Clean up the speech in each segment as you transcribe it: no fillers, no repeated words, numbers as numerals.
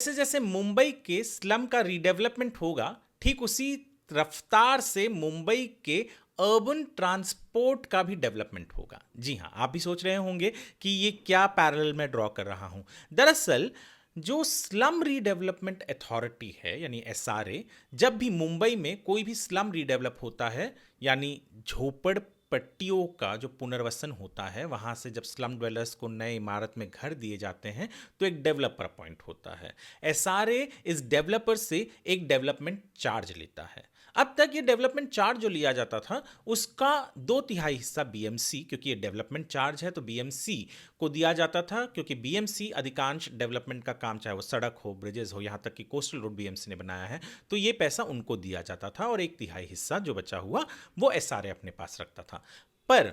जैसे जैसे मुंबई के स्लम का रीडेवलपमेंट होगा, ठीक उसी रफ्तार से मुंबई के अर्बन ट्रांसपोर्ट का भी डेवलपमेंट होगा। जी हाँ, आप भी सोच रहे होंगे कि ये क्या पैरेलल में ड्रॉ कर रहा हूं। दरअसल जो स्लम रीडेवलपमेंट अथॉरिटी है यानी एसआरए, जब भी मुंबई में कोई भी स्लम रीडेवलप होता है, यानी झोपड़ पट्टियों का जो पुनर्वसन होता है, वहां से जब स्लम ड्वेलर्स को नए इमारत में घर दिए जाते हैं, तो एक डेवलपर अपॉइंट होता है। एसआरए इस डेवलपर से एक डेवलपमेंट चार्ज लेता है। अब तक ये डेवलपमेंट चार्ज जो लिया जाता था उसका 2/3 हिस्सा बीएमसी, क्योंकि ये डेवलपमेंट चार्ज है तो बीएमसी को दिया जाता था, क्योंकि बीएमसी अधिकांश डेवलपमेंट का काम, चाहे वो सड़क हो, ब्रिजेस हो, यहाँ तक कि कोस्टल रोड बीएमसी ने बनाया है, तो ये पैसा उनको दिया जाता था और 1/3 हिस्सा जो बचा हुआ वो एसआरए अपने पास रखता था। पर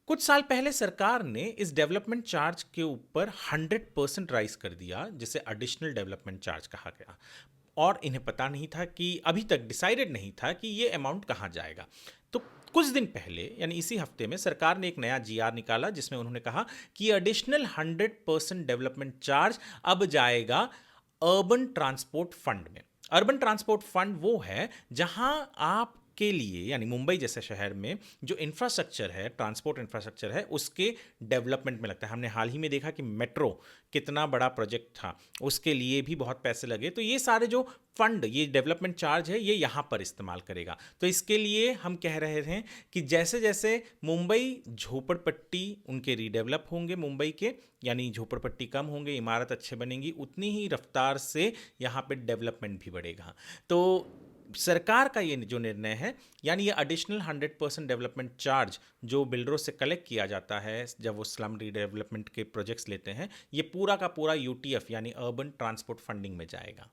कुछ साल पहले सरकार ने इस डेवलपमेंट चार्ज के ऊपर 100% राइज कर दिया, जिसे एडिशनल डेवलपमेंट चार्ज कहा गया। और इन्हें पता नहीं था कि, अभी तक डिसाइडेड नहीं था कि ये अमाउंट कहाँ जाएगा। तो कुछ दिन पहले यानी इसी हफ्ते में सरकार ने एक नया जीआर निकाला, जिसमें उन्होंने कहा कि एडिशनल 100% डेवलपमेंट चार्ज अब जाएगा अर्बन ट्रांसपोर्ट फंड में। अर्बन ट्रांसपोर्ट फंड वो है जहां आप के लिए, यानी मुंबई जैसे शहर में जो इंफ्रास्ट्रक्चर है, ट्रांसपोर्ट इंफ्रास्ट्रक्चर है, उसके डेवलपमेंट में लगता है। हमने हाल ही में देखा कि मेट्रो कितना बड़ा प्रोजेक्ट था, उसके लिए भी बहुत पैसे लगे। तो ये सारे जो फंड, ये डेवलपमेंट चार्ज है, ये यहाँ पर इस्तेमाल करेगा। तो इसके लिए हम कह रहे थे कि जैसे जैसे मुंबई झोपड़पट्टी उनके रीडेवलप होंगे, मुंबई के यानी झोपड़पट्टी कम होंगे, इमारत अच्छे बनेंगी, उतनी ही रफ्तार से यहाँ पे डेवलपमेंट भी बढ़ेगा। तो सरकार का ये जो निर्णय है, यानी ये एडिशनल 100% डेवलपमेंट चार्ज जो बिल्डरों से कलेक्ट किया जाता है जब वो स्लम रीडेवलपमेंट के प्रोजेक्ट्स लेते हैं, ये पूरा का पूरा यूटीएफ यानी अर्बन ट्रांसपोर्ट फंडिंग में जाएगा।